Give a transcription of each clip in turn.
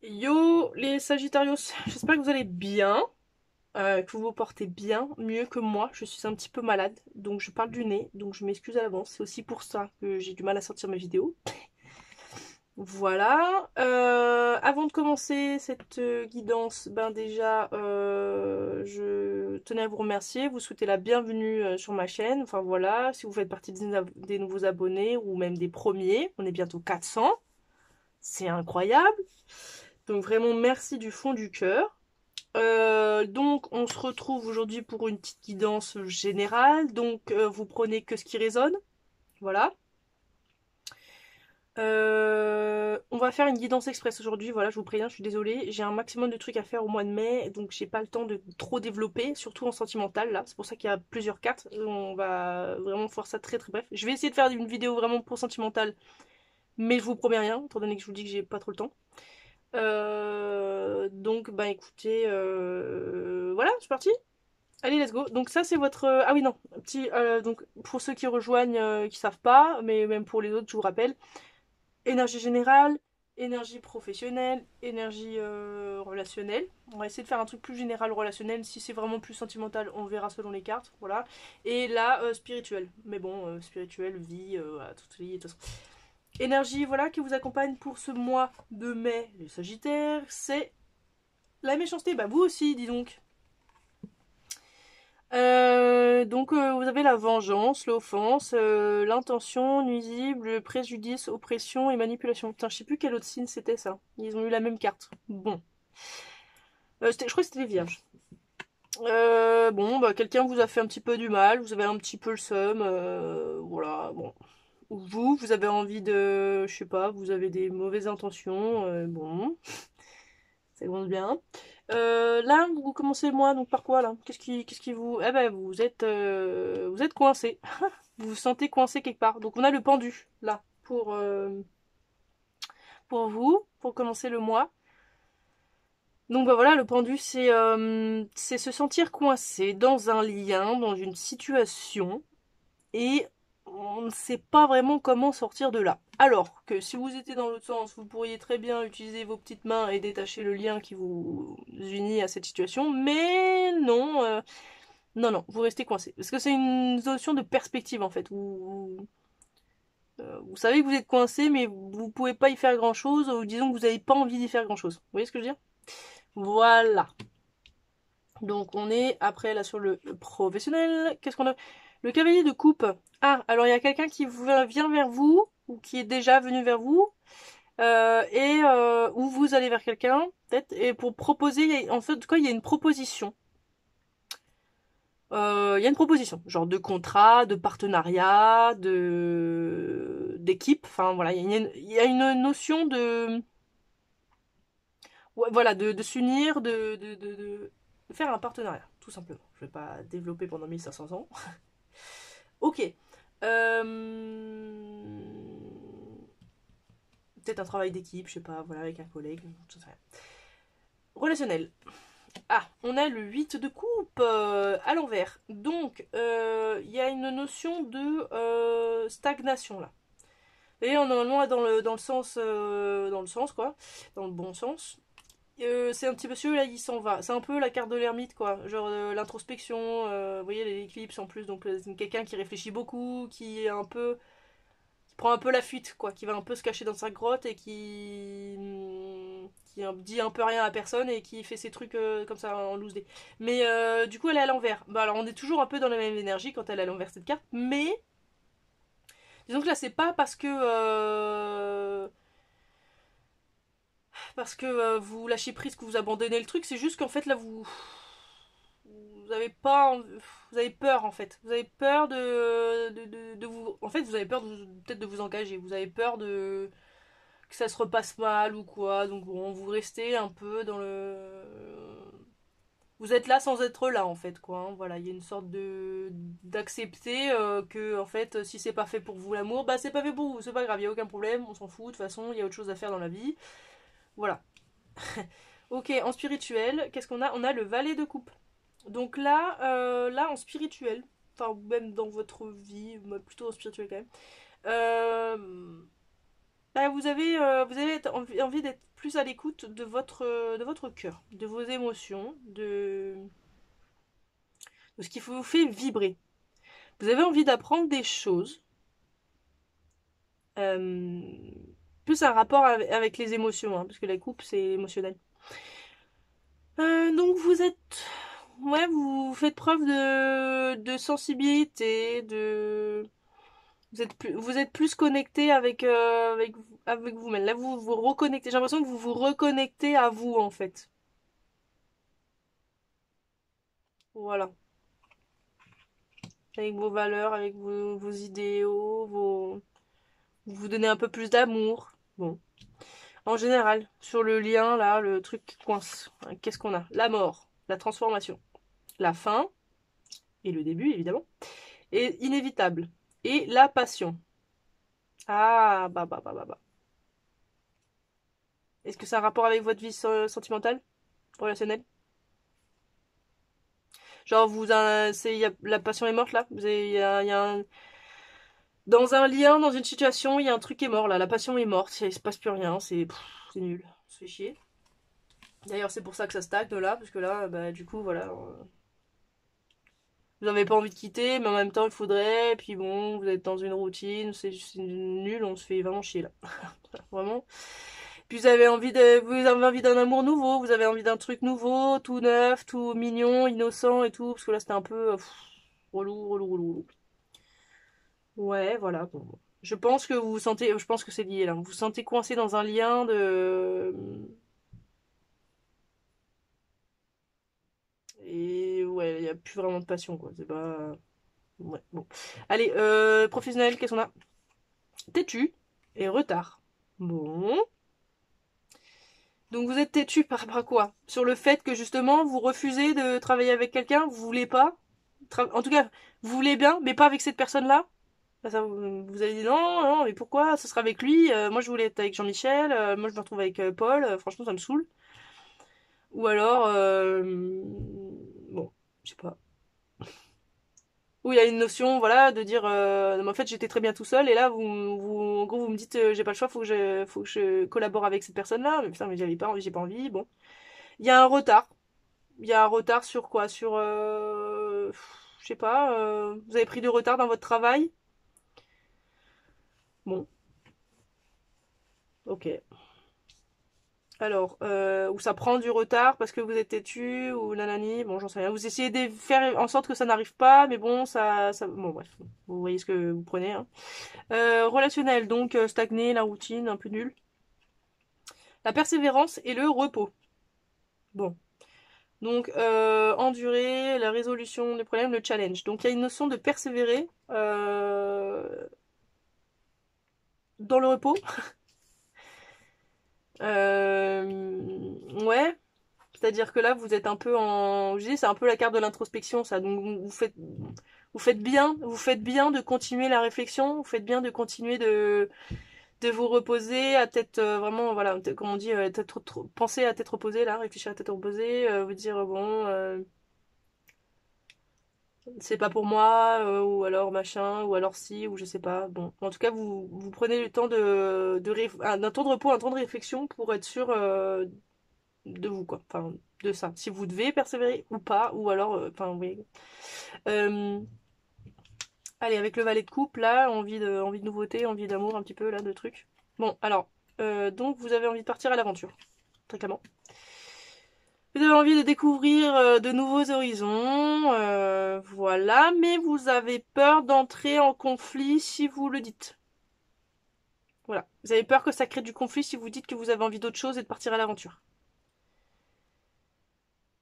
Yo les Sagittarios, j'espère que vous allez bien, que vous vous portez bien, mieux que moi. Je suis un petit peu malade, donc je parle du nez, donc je m'excuse à l'avance. C'est aussi pour ça que j'ai du mal à sortir mes vidéos. Voilà. Avant de commencer cette guidance, ben déjà, je tenais à vous remercier, vous souhaiter la bienvenue sur ma chaîne. Enfin voilà, si vous faites partie des nouveaux abonnés ou même des premiers, on est bientôt 400. C'est incroyable. Donc vraiment merci du fond du cœur. Donc on se retrouve aujourd'hui pour une petite guidance générale. Donc vous prenez que ce qui résonne. Voilà. On va faire une guidance express aujourd'hui. Voilà, je vous préviens, je suis désolée. J'ai un maximum de trucs à faire au mois de mai. Donc j'ai pas le temps de trop développer. Surtout en sentimental là. C'est pour ça qu'il y a plusieurs cartes. On va vraiment faire ça très très bref. Je vais essayer de faire une vidéo vraiment pour sentimental. Mais je vous promets rien. Étant donné que je vous dis que j'ai pas trop le temps. Donc bah écoutez, voilà, c'est parti. Allez, let's go. Donc ça c'est votre... Ah oui non, petit... donc pour ceux qui rejoignent, qui savent pas, mais même pour les autres, je vous rappelle. Énergie générale, énergie professionnelle, énergie relationnelle. On va essayer de faire un truc plus général relationnel. Si c'est vraiment plus sentimental, on verra selon les cartes. Voilà. Et là, spirituel. Mais bon, spirituel, vie, voilà, tout lié, de toute façon. Énergie, voilà, qui vous accompagne pour ce mois de mai, les Sagittaires, c'est la méchanceté. Bah vous aussi, dis donc. Vous avez la vengeance, l'offense, l'intention nuisible, le préjudice, oppression et manipulation. Putain, je sais plus quel autre signe c'était ça. Ils ont eu la même carte. Bon. Je crois que c'était les vierges. Bon, bah quelqu'un vous a fait un petit peu du mal, vous avez un petit peu le seum, voilà, bon. Ou vous avez envie de, je sais pas, vous avez des mauvaises intentions, bon, ça commence bien. Là, vous commencez le mois, donc par quoi là? Qu'est-ce qui vous... Eh ben, vous êtes coincé. Vous vous sentez coincé quelque part. Donc on a le pendu, là, pour vous, pour commencer le mois. Donc bah voilà, le pendu, c'est se sentir coincé dans un lien, dans une situation, et on ne sait pas vraiment comment sortir de là. Alors que si vous étiez dans l'autre sens, vous pourriez très bien utiliser vos petites mains et détacher le lien qui vous unit à cette situation, mais non, non, vous restez coincé. Parce que c'est une notion de perspective en fait. Vous savez que vous êtes coincé, mais vous pouvez pas y faire grand chose, ou disons que vous n'avez pas envie d'y faire grand chose. Vous voyez ce que je veux dire? Voilà. Donc on est après là sur le professionnel. Qu'est-ce qu'on a? Le cavalier de coupe. Ah, alors il y a quelqu'un qui vient vers vous, ou qui est déjà venu vers vous, ou vous allez vers quelqu'un, peut-être, et pour proposer, en fait, quoi, il y a une proposition. Il y a une proposition, genre de contrat, de partenariat, d'équipe. Enfin voilà, il y a une notion de, ouais, voilà, de s'unir, de faire un partenariat, tout simplement. Je vais pas développer pendant 1500 ans. Ok. Peut-être un travail d'équipe, je sais pas, voilà, avec un collègue, je sais rien. Relationnel. Ah, on a le 8 de coupe à l'envers. Donc, il y a une notion de stagnation là. Et normalement, dans le sens quoi, dans le bon sens. C'est un petit monsieur là, il s'en va. C'est un peu la carte de l'ermite quoi, genre l'introspection. Vous voyez l'éclipse en plus, donc c'est quelqu'un qui réfléchit beaucoup, qui est un peu, qui prend un peu la fuite quoi, qui va un peu se cacher dans sa grotte et qui dit un peu rien à personne et qui fait ses trucs comme ça en loose day. Mais du coup elle est à l'envers. Bah alors on est toujours un peu dans la même énergie quand elle est à l'envers cette carte, mais disons que là c'est pas parce que vous lâchez prise, que vous abandonnez le truc, c'est juste qu'en fait là vous avez pas vous avez peur en fait. Vous avez peur de vous, en fait vous avez peur peut-être de vous engager, vous avez peur de que ça se repasse mal ou quoi. Donc bon, vous restez un peu dans le, vous êtes là sans être là en fait quoi, hein. Voilà, il y a une sorte de d'accepter que en fait si c'est pas fait pour vous l'amour, bah c'est pas fait pour vous, c'est pas grave, il y a aucun problème, on s'en fout, de toute façon, il y a autre chose à faire dans la vie. Voilà. Ok, en spirituel, qu'est-ce qu'on a? On a le valet de coupe. Donc là, là en spirituel, enfin même dans votre vie, mais plutôt en spirituel quand même. Bah, vous avez envie d'être plus à l'écoute de votre cœur, de vos émotions, de ce qui vous fait vibrer. Vous avez envie d'apprendre des choses, euh, plus un rapport avec les émotions, hein, parce que la coupe c'est émotionnel. Donc vous êtes, ouais, vous faites preuve de sensibilité, vous êtes plus connecté avec vous-même. Là, vous vous reconnectez. J'ai l'impression que vous vous reconnectez à vous, en fait. Voilà. Avec vos valeurs, avec vos idéaux, vous vous donnez un peu plus d'amour. Bon. En général, sur le lien, là, le truc qui coince. Qu'est-ce qu'on a? La mort, la transformation, la fin, et le début, évidemment, est inévitable. Et la passion. Ah, bah. Est-ce que ça a un rapport avec votre vie sentimentale, relationnelle? Genre, la passion est morte là. Il y a dans un lien, dans une situation, il y a un truc qui est mort là. La passion est morte. Il se passe plus rien. C'est nul. Ça fait chier. D'ailleurs, c'est pour ça que ça stagne là, parce que là, bah, du coup, voilà. Vous n'avez pas envie de quitter, mais en même temps, il faudrait. Et puis bon, vous êtes dans une routine. C'est nul. On se fait vraiment chier là. Vraiment. Puis vous avez envie d'un amour nouveau, vous avez envie d'un truc nouveau, tout neuf, tout mignon, innocent et tout, parce que là c'était un peu relou. Ouais, voilà. Bon. Je pense que vous vous sentez, je pense que c'est lié là. Vous vous sentez coincé dans un lien de et ouais, il y a plus vraiment de passion quoi. C'est pas ouais, bon. Allez, professionnel, qu'est-ce qu'on a? Têtu et retard. Bon. Donc vous êtes têtu par rapport à quoi? Sur le fait que justement vous refusez de travailler avec quelqu'un, vous voulez pas? En tout cas, vous voulez bien, mais pas avec cette personne-là? Vous avez dit non, mais pourquoi? Ça sera avec lui. Moi je voulais être avec Jean-Michel. Moi je me retrouve avec Paul. Franchement, ça me saoule. Ou alors, bon, je sais pas. Ou il y a une notion, voilà, de dire, mais en fait j'étais très bien tout seul et là en gros vous me dites, j'ai pas le choix, faut que je collabore avec cette personne-là. Mais putain, mais j'avais pas envie, j'ai pas envie. Bon, il y a un retard. Il y a un retard sur quoi? Sur, je sais pas, vous avez pris du retard dans votre travail? Bon, ok. Alors, ou ça prend du retard parce que vous êtes têtu, ou nanani, bon, j'en sais rien. Vous essayez de faire en sorte que ça n'arrive pas, mais bon, bon, bref, vous voyez ce que vous prenez, hein. Relationnel, donc stagner, la routine, un peu nul. La persévérance et le repos. Bon, donc endurer, la résolution des problèmes, le challenge. Donc il y a une notion de persévérer dans le repos. Ouais, c'est-à-dire que là, vous êtes un peu en... Je dis, c'est un peu la carte de l'introspection, ça. Donc, vous faites bien de continuer la réflexion, vous faites bien de continuer de vous reposer, à tête vraiment, voilà, comme on dit, penser à tête reposée, là, réfléchir à tête reposée, vous dire, bon, c'est pas pour moi, ou alors machin, ou alors si, ou je sais pas. Bon, en tout cas, vous prenez le temps d'un temps de repos, un temps de réflexion pour être sûr de vous, quoi. Enfin, de ça. Si vous devez persévérer ou pas, ou alors, enfin, oui. Euh, allez, avec le valet de coupe, là, envie de nouveauté, envie d'amour, un petit peu, là, de trucs. Bon, alors, donc vous avez envie de partir à l'aventure, très clairement. Vous avez envie de découvrir de nouveaux horizons, voilà, mais vous avez peur d'entrer en conflit si vous le dites. Voilà. Vous avez peur que ça crée du conflit si vous dites que vous avez envie d'autre chose et de partir à l'aventure.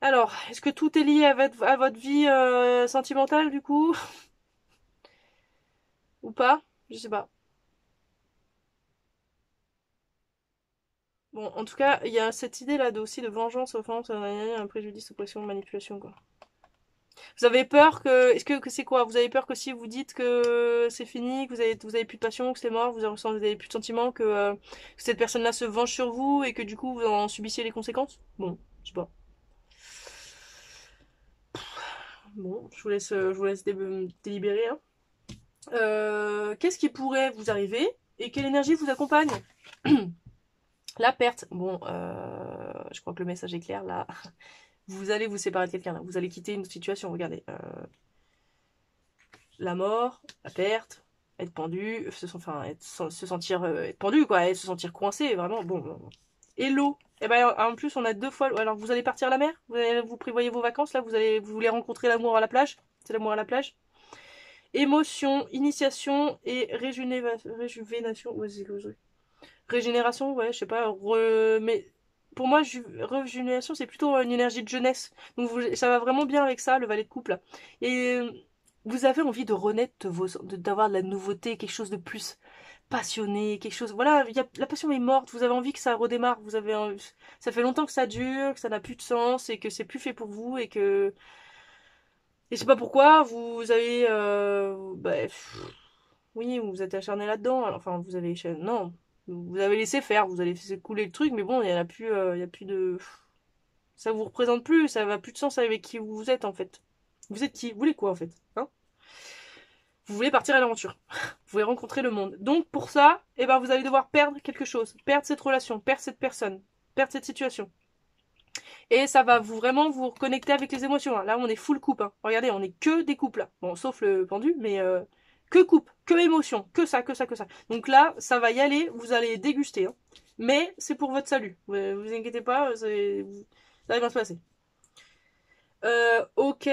Alors, est-ce que tout est lié à votre vie sentimentale du coup? Ou pas? Je sais pas. Bon, en tout cas, il y a cette idée là aussi de vengeance, offense, un préjudice, oppression, manipulation quoi. Vous avez peur que... que c'est quoi? Vous avez peur que si vous dites que c'est fini, que vous avez plus de passion, que c'est mort, vous avez plus de sentiments, que cette personne-là se venge sur vous et que du coup vous en subissiez les conséquences? Bon, je sais pas. Bon, je vous laisse délibérer, hein. Qu'est-ce qui pourrait vous arriver? Et quelle énergie vous accompagne? La perte. Bon, je crois que le message est clair là. Vous allez vous séparer de quelqu'un là. Vous allez quitter une situation, regardez. La mort, la perte, être pendu, enfin, se sentir être pendu quoi, se sentir coincé, vraiment. Bon. Et l'eau. Et ben en plus on a 2 fois. Alors vous allez partir à la mer, vous prévoyez vos vacances là, vous voulez rencontrer l'amour à la plage, c'est l'amour à la plage. Émotion, initiation et réjuvénation. Ouais, régénération, ouais, je sais pas. Mais pour moi, régénération, c'est plutôt une énergie de jeunesse. Donc ça va vraiment bien avec ça, le valet de couple. Là. Et vous avez envie de renaître, d'avoir de la nouveauté, quelque chose de plus passionné, quelque chose. Voilà, la passion est morte. Vous avez envie que ça redémarre. Ça fait longtemps que ça dure, que ça n'a plus de sens et que c'est plus fait pour vous et que et je sais pas pourquoi vous avez oui, vous êtes acharné là-dedans. Enfin, non, vous avez laissé faire, vous avez laissé couler le truc, mais bon, il y a plus de, ça vous représente plus, ça va plus de sens avec qui vous êtes en fait. Vous êtes qui? Vous voulez quoi en fait? Hein? Vous voulez partir à l'aventure. Vous voulez rencontrer le monde. Donc pour ça, eh ben vous allez devoir perdre quelque chose, perdre cette relation, perdre cette personne, perdre cette situation. Et ça va vraiment vous reconnecter avec les émotions. Hein. Là, on est full coupe. Hein. Regardez, on est que des couples. Là. Bon, sauf le pendu, mais que coupe, que émotion, que ça, que ça, que ça. Donc là, ça va y aller, vous allez déguster. Hein. Mais c'est pour votre salut. Vous inquiétez pas, ça va bien se passer. Ok.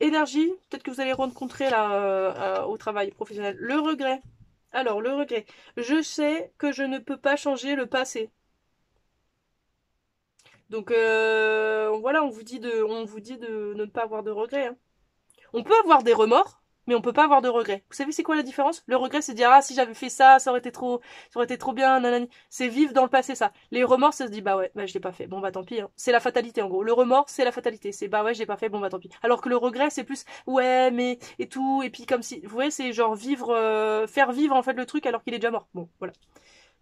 Énergie, peut-être que vous allez rencontrer là au travail professionnel. Le regret. Alors, le regret. Je sais que je ne peux pas changer le passé. Donc voilà, on vous dit de ne pas avoir de regrets. Hein. On peut avoir des remords, mais on peut pas avoir de regrets. Vous savez c'est quoi la différence? Le regret c'est dire ah si j'avais fait ça, ça aurait été trop bien, nanani. C'est vivre dans le passé ça. Les remords ça se dit bah ouais, bah je l'ai pas fait. Bon bah tant pis. Hein. C'est la fatalité en gros. Le remords c'est la fatalité. C'est bah ouais je l'ai pas fait, bon bah tant pis. Alors que le regret c'est plus ouais mais et tout et puis comme si vous voyez c'est genre vivre, faire vivre en fait le truc alors qu'il est déjà mort. Bon voilà.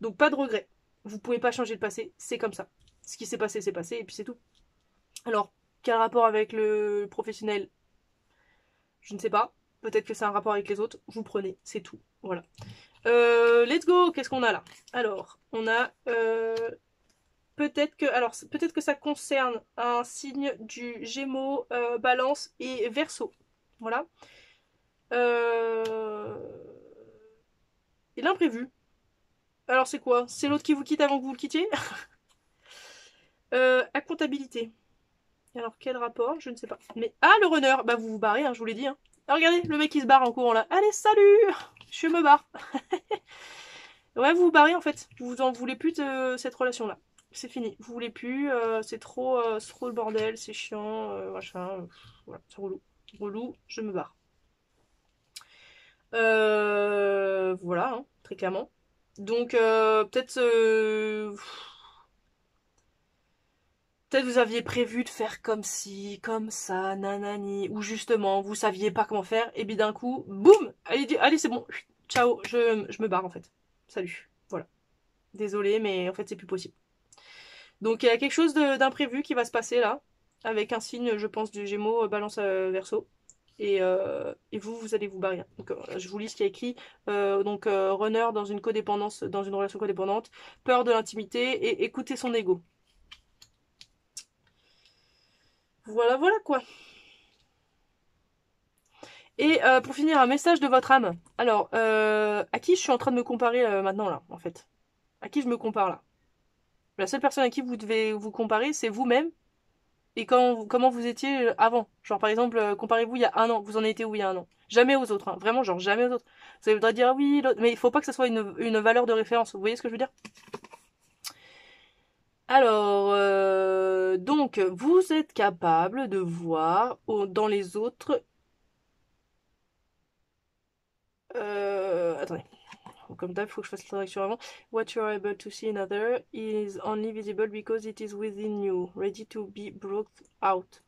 Donc pas de regret. Vous pouvez pas changer le passé, c'est comme ça. Ce qui s'est passé, c'est passé, et puis c'est tout. Alors, quel rapport avec le professionnel? Je ne sais pas. Peut-être que c'est un rapport avec les autres. Vous prenez, c'est tout. Voilà. Let's go. Qu'est-ce qu'on a là? Alors, on a peut-être que ça concerne un signe du Gémeaux, Balance et Verseau. Voilà. Euh, et l'imprévu. Alors c'est quoi? C'est l'autre qui vous quitte avant que vous le quittiez? À comptabilité. Alors, quel rapport? Je ne sais pas. Mais, ah, le runner! Bah, vous vous barrez, hein, je vous l'ai dit. Hein. Ah, regardez, le mec qui se barre en courant là. Allez, salut! Je me barre. Ouais, vous vous barrez en fait. Vous en voulez plus de cette relation-là. C'est fini. Vous voulez plus. C'est trop le bordel. C'est chiant. Machin. Voilà, c'est relou. Relou, je me barre. Voilà, hein, très clairement. Donc, peut-être. Peut-être vous aviez prévu de faire comme ci, comme ça, nanani, ou justement vous saviez pas comment faire, et bien d'un coup, boum, allez c'est bon, ciao, je me barre en fait. Salut, voilà. Désolée, mais en fait c'est plus possible. Donc il y a quelque chose d'imprévu qui va se passer là, avec un signe, je pense, du Gémeaux, Balance Verseau. Et vous allez vous barrer. Donc, je vous lis ce qui est écrit. Runner dans une codépendance, dans une relation codépendante, peur de l'intimité et écouter son ego. Voilà, voilà quoi. Et pour finir, un message de votre âme. Alors, à qui je suis en train de me comparer maintenant là, en fait? À qui je me compare là? La seule personne à qui vous devez vous comparer, c'est vous-même. Et comment vous étiez avant. Genre par exemple, comparez-vous il y a un an. Vous en étiez où il y a un an? Jamais aux autres. Hein. Vraiment, genre jamais aux autres. Ça voudrait dire ah oui, l'autre. Mais il faut pas que ça soit une valeur de référence. Vous voyez ce que je veux dire? Alors, donc, vous êtes capable de voir dans les autres. Attendez. Comme d'hab, il faut que je fasse la traduction avant. What you are able to see in other is only visible because it is within you, ready to be brought out.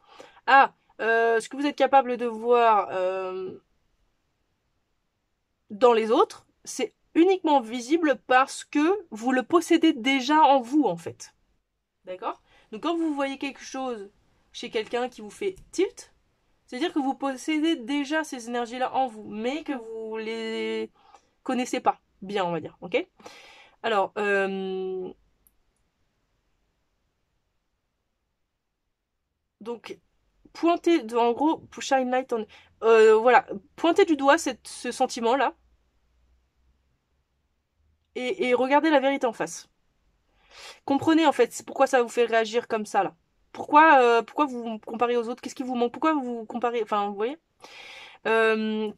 Ah, ce que vous êtes capable de voir dans les autres, c'est uniquement visible parce que vous le possédez déjà en vous, en fait. D'accord? Donc quand vous voyez quelque chose chez quelqu'un qui vous fait tilt, c'est-à-dire que vous possédez déjà ces énergies-là en vous, mais que vous les connaissez pas bien, on va dire, ok? Alors, donc, en gros, shine light on... voilà, pointez du doigt ce sentiment-là et regardez la vérité en face. Comprenez en fait pourquoi ça vous fait réagir comme ça là. Pourquoi vous vous comparez aux autres? Qu'est-ce qui vous manque? Pourquoi vous vous comparez? Enfin, vous voyez?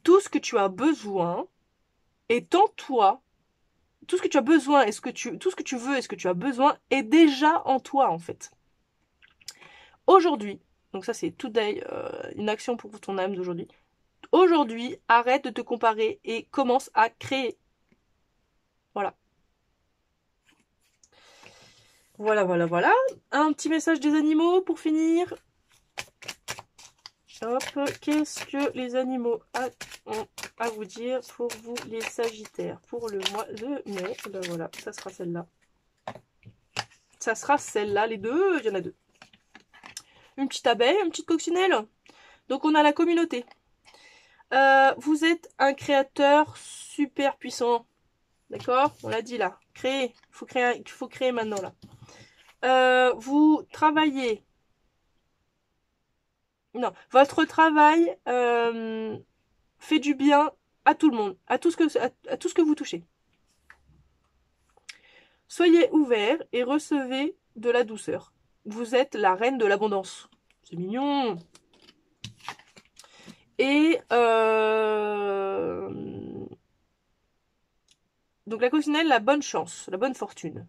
Tout ce que tu as besoin est en toi. Tout ce que tu as besoin et tout ce que tu veux et ce que tu as besoin est déjà en toi en fait. Aujourd'hui, donc ça c'est today, une action pour ton âme d'aujourd'hui. Aujourd'hui, arrête de te comparer et commence à créer. Voilà. Voilà. Un petit message des animaux pour finir. Hop, qu'est-ce que les animaux ont à vous dire pour vous les Sagittaires pour le mois de mai? Ben voilà, ça sera celle-là. Ça sera celle-là, les deux, il y en a deux. Une petite abeille, une petite coccinelle. Donc on a la communauté. Vous êtes un créateur super puissant. D'accord? On l'a dit là. Créer. Il faut créer maintenant là. Vous travaillez. Non. Votre travail fait du bien à tout le monde. À tout ce que vous touchez. Soyez ouverts et recevez de la douceur. Vous êtes la reine de l'abondance. C'est mignon. Et donc la coccinelle, la bonne chance, la bonne fortune.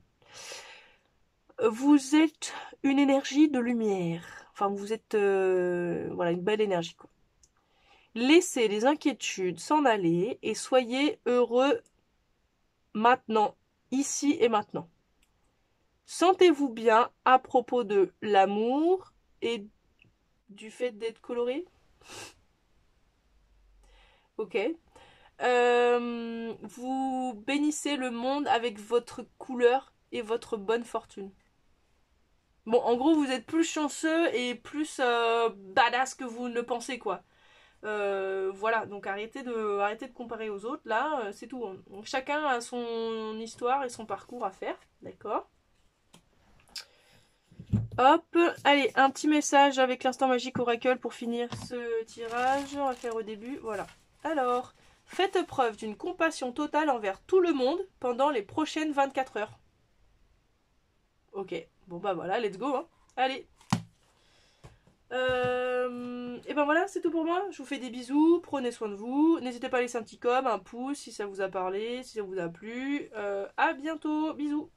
Vous êtes une énergie de lumière. Enfin, vous êtes voilà, une belle énergie, quoi. Laissez les inquiétudes s'en aller et soyez heureux maintenant, ici et maintenant. Sentez-vous bien à propos de l'amour et du fait d'être coloré? Ok. Vous bénissez le monde avec votre couleur et votre bonne fortune. Bon, en gros, vous êtes plus chanceux et plus badass que vous ne le pensez, quoi. Voilà, donc arrêtez de comparer aux autres, là, c'est tout. Donc, chacun a son histoire et son parcours à faire, d'accord? Hop, allez, un petit message avec l'instant magique oracle pour finir ce tirage. On va faire au début, voilà. Alors, faites preuve d'une compassion totale envers tout le monde pendant les prochaines 24 heures. Ok, bon bah voilà, let's go, hein. Allez. Et ben voilà, c'est tout pour moi. Je vous fais des bisous, prenez soin de vous. N'hésitez pas à laisser un petit com, un pouce si ça vous a parlé, si ça vous a plu. À bientôt, bisous.